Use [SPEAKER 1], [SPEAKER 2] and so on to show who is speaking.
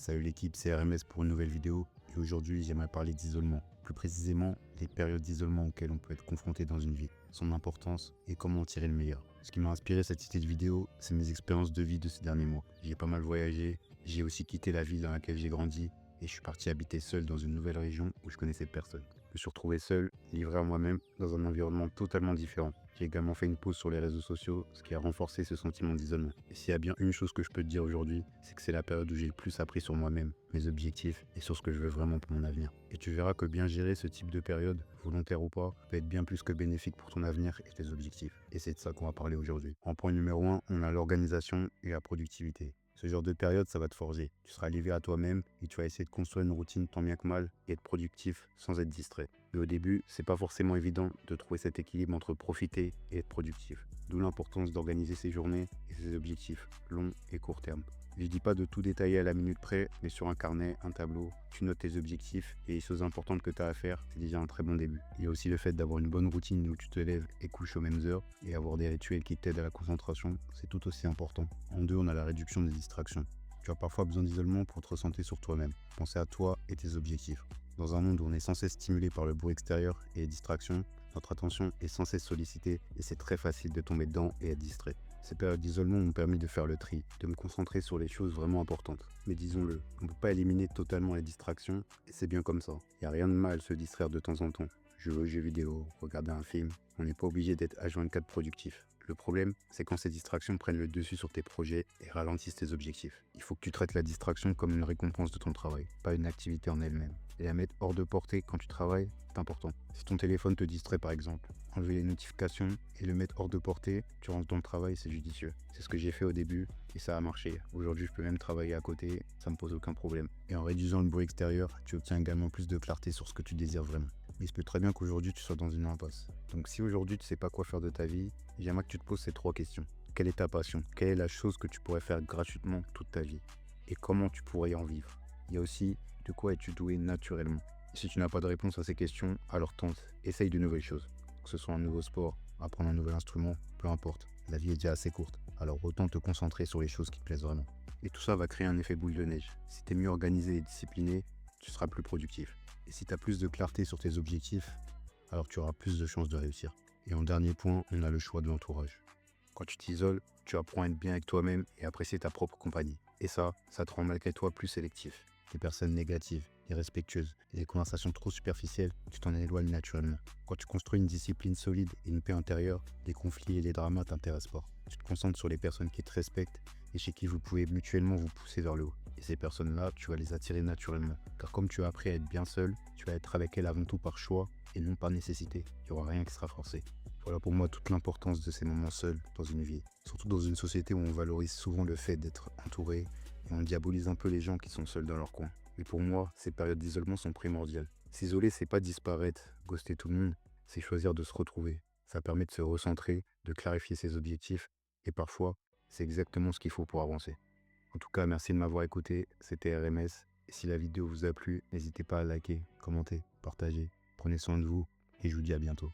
[SPEAKER 1] Salut l'équipe, c'est RMS pour une nouvelle vidéo et aujourd'hui j'aimerais parler d'isolement. Plus précisément, les périodes d'isolement auxquelles on peut être confronté dans une vie, son importance et comment en tirer le meilleur. Ce qui m'a inspiré cette idée de vidéo, c'est mes expériences de vie de ces derniers mois. J'ai pas mal voyagé, j'ai aussi quitté la ville dans laquelle j'ai grandi et je suis parti habiter seul dans une nouvelle région où je connaissais personne. Je me suis retrouvé seul, livré à moi-même, dans un environnement totalement différent. J'ai également fait une pause sur les réseaux sociaux, ce qui a renforcé ce sentiment d'isolement. Et s'il y a bien une chose que je peux te dire aujourd'hui, c'est que c'est la période où j'ai le plus appris sur moi-même, mes objectifs et sur ce que je veux vraiment pour mon avenir. Et tu verras que bien gérer ce type de période, volontaire ou pas, peut être bien plus que bénéfique pour ton avenir et tes objectifs. Et c'est de ça qu'on va parler aujourd'hui. En point numéro 1, on a l'organisation et la productivité. Ce genre de période, ça va te forger. Tu seras livré à toi-même et tu vas essayer de construire une routine tant bien que mal et être productif sans être distrait. Mais au début, c'est pas forcément évident de trouver cet équilibre entre profiter et être productif. D'où l'importance d'organiser ses journées et ses objectifs, long et court terme. Je dis pas de tout détailler à la minute près, mais sur un carnet, un tableau, tu notes tes objectifs et les choses importantes que tu as à faire, c'est déjà un très bon début. Il y a aussi le fait d'avoir une bonne routine où tu te lèves et couches aux mêmes heures et avoir des rituels qui t'aident à la concentration, c'est tout aussi important. En deux, on a la réduction des distractions. Tu as parfois besoin d'isolement pour te recentrer sur toi-même, penser à toi et tes objectifs. Dans un monde où on est sans cesse stimulé par le bruit extérieur et les distractions, notre attention est sans cesse sollicitée et c'est très facile de tomber dedans et être distrait. Ces périodes d'isolement m'ont permis de faire le tri, de me concentrer sur les choses vraiment importantes. Mais disons-le, on ne peut pas éliminer totalement les distractions et c'est bien comme ça. Il n'y a rien de mal se distraire de temps en temps. Jouer aux jeux vidéo, regarder un film, on n'est pas obligé d'être H24 productif. Le problème, c'est quand ces distractions prennent le dessus sur tes projets et ralentissent tes objectifs. Il faut que tu traites la distraction comme une récompense de ton travail, pas une activité en elle-même. Et la mettre hors de portée quand tu travailles, c'est important. Si ton téléphone te distrait par exemple, enlever les notifications et le mettre hors de portée durant ton travail, c'est judicieux. C'est ce que j'ai fait au début et ça a marché. Aujourd'hui, je peux même travailler à côté, ça me pose aucun problème. Et en réduisant le bruit extérieur, tu obtiens également plus de clarté sur ce que tu désires vraiment. Mais il se peut très bien qu'aujourd'hui, tu sois dans une impasse. Donc si aujourd'hui, tu sais pas quoi faire de ta vie, j'aimerais que tu te poses ces 3 questions. Quelle est ta passion? Quelle est la chose que tu pourrais faire gratuitement toute ta vie? Et comment tu pourrais en vivre? Il y a aussi de quoi es-tu doué naturellement? Et si tu n'as pas de réponse à ces questions, alors tente, essaye de nouvelles choses. Que ce soit un nouveau sport, apprendre un nouvel instrument, peu importe. La vie est déjà assez courte, alors autant te concentrer sur les choses qui te plaisent vraiment. Et tout ça va créer un effet boule de neige. Si tu es mieux organisé et discipliné, tu seras plus productif. Et si tu as plus de clarté sur tes objectifs, alors tu auras plus de chances de réussir. Et en dernier point, on a le choix de l'entourage. Quand tu t'isoles, tu apprends à être bien avec toi-même et apprécier ta propre compagnie. Et ça te rend malgré toi plus sélectif. Des personnes négatives, irrespectueuses et des conversations trop superficielles, tu t'en éloignes naturellement. Quand tu construis une discipline solide et une paix intérieure, les conflits et les dramas t'intéressent pas. Tu te concentres sur les personnes qui te respectent et chez qui vous pouvez mutuellement vous pousser vers le haut. Et ces personnes-là, tu vas les attirer naturellement. Car comme tu as appris à être bien seul, tu vas être avec elles avant tout par choix et non par nécessité. Il n'y aura rien qui sera forcé. Voilà pour moi toute l'importance de ces moments seuls dans une vie. Surtout dans une société où on valorise souvent le fait d'être entouré et on diabolise un peu les gens qui sont seuls dans leur coin. Mais pour moi, ces périodes d'isolement sont primordiales. S'isoler, c'est pas disparaître, ghoster tout le monde, c'est choisir de se retrouver. Ça permet de se recentrer, de clarifier ses objectifs et parfois, c'est exactement ce qu'il faut pour avancer. En tout cas, merci de m'avoir écouté, c'était RMS. Et si la vidéo vous a plu, n'hésitez pas à liker, commenter, partager. Prenez soin de vous et je vous dis à bientôt.